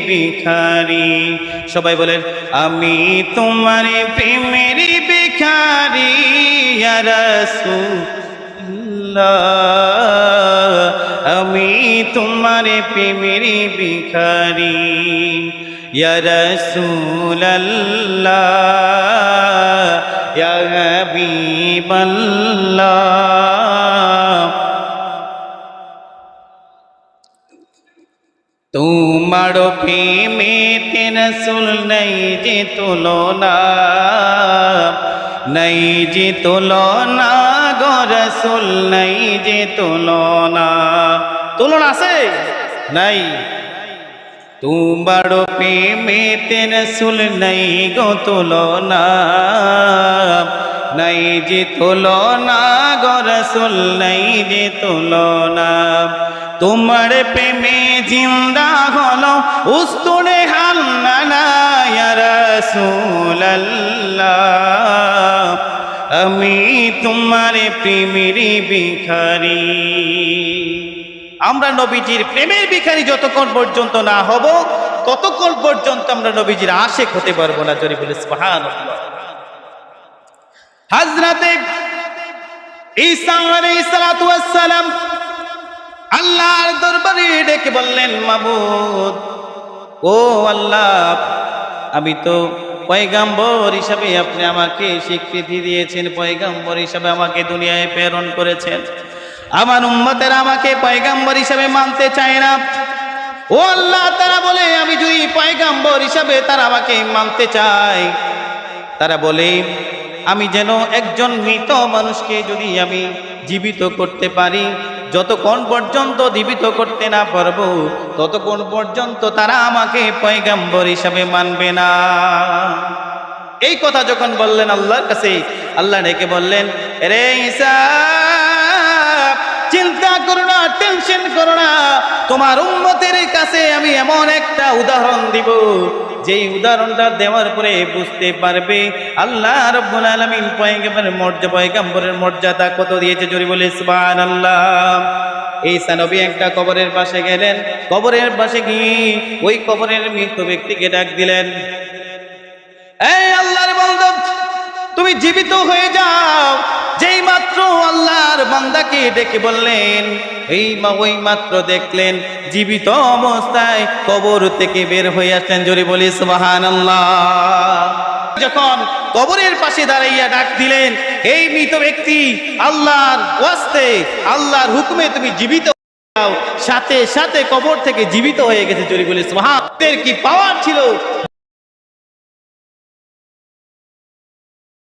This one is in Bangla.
ভিখারি। সবাই বলেন আমি তোমার প্রেমের ভিখারি ইয়া রাসূলুল্লাহ, আমি তোমার প্রেমের ভিখারি ইয়া রাসূলুল্লাহ ইয়া হাবিবাল্লাহ। তোমার প্রেমেতে রাসূল নাই যে তুলনা, নাই যে তুলনা গো রাসূল, নাই যে তুলনা। তুলনা আছে? নাই। তোমার প্রেমেতে রাসূল নাই গো তুলনা, নাই যে তুলনা গো রাসূল, নাই যে তুলনা। তোমার প্রেমে জিন্দা হলো উস্তুনে হান্নানা ইয়া রাসূলুল্লাহ, আমি তোমার প্রেমের ভিখারি। আমরা নবীজির প্রেমের ভিখারি যতক্ষণ পর্যন্ত না হব ততক্ষণ পর্যন্ত আমরা নবীজির আশিক হতে পারবো না। জোরে বলে সুবহানাল্লাহ। হযরতে ঈসা আলাইহিস সালাতু ওয়াস সালাম আল্লাহর দরবারে ডেকে বললেন, মাবুদ ও আল্লাহ, আমি তো পয়গাম্বর হিসাবে আপনি আমাকে স্বীকৃতি দিয়েছেন, পয়গাম্বর হিসাবে আমাকে দুনিয়ায় প্রেরণ করেছেন। আমার উম্মতেরা আমাকে পয়গাম্বর হিসাবে মানতে চায় না। ও আল্লাহ, তারা বলে আমি যদি পয়গাম্বর হিসাবে তারা আমাকে মানতে চায়, তারা বলে আমি যেন একজন মৃত মানুষকে যদি আমি জীবিত করতে পারি, যতক্ষণ পর্যন্ত জীবিত করতে না পারবো ততক্ষণ পর্যন্ত তারা আমাকে পয়গাম্বর হিসাবে মানবে না। এই কথা যখন বললেন আল্লাহর কাছে, আল্লাহ ডেকে বললেন, রে ঈসা, চিন্তা করো না, টেনশন করো না, তোমার উম্মতের কাছে আমি এমন একটা উদাহরণ দিব, যেই উদাহরণটা দেওয়ার পরে বুঝতে পারবে আল্লাহ রাব্বুল আলামিন পয়গাম্বরের মর্যাদা কত দিয়েছে। জোরে বলে সুবহানাল্লাহ। ঈসা নবী একটা কবরের পাশে গেলেন, কবরের পাশে গিয়ে ওই কবরের মৃত ব্যক্তিকে ডাক দিলেন, এই আল্লাহর বান্দা, তুমি জীবিত হয়ে যাও। যেই মাত্র আল্লাহর বান্দাকে ডেকে বললেন, ওই মাত্র দেখলেন জীবিত অবস্থায় কবর থেকে বের হয়ে আসলেন। জোরে বলি সুবহানাল্লাহ। যখন কবরের পাশে দাঁড়াইয়া ডাক দিলেন, এই মৃত ব্যক্তি, আল্লাহর ওয়াস্তে, আল্লাহর হুকুমে তুমি জীবিত হও, সাথে সাথে কবর থেকে জীবিত হয়ে গেছে। জোরে বলি সুবহানাল্লাহ। কি পাওয়ার ছিল!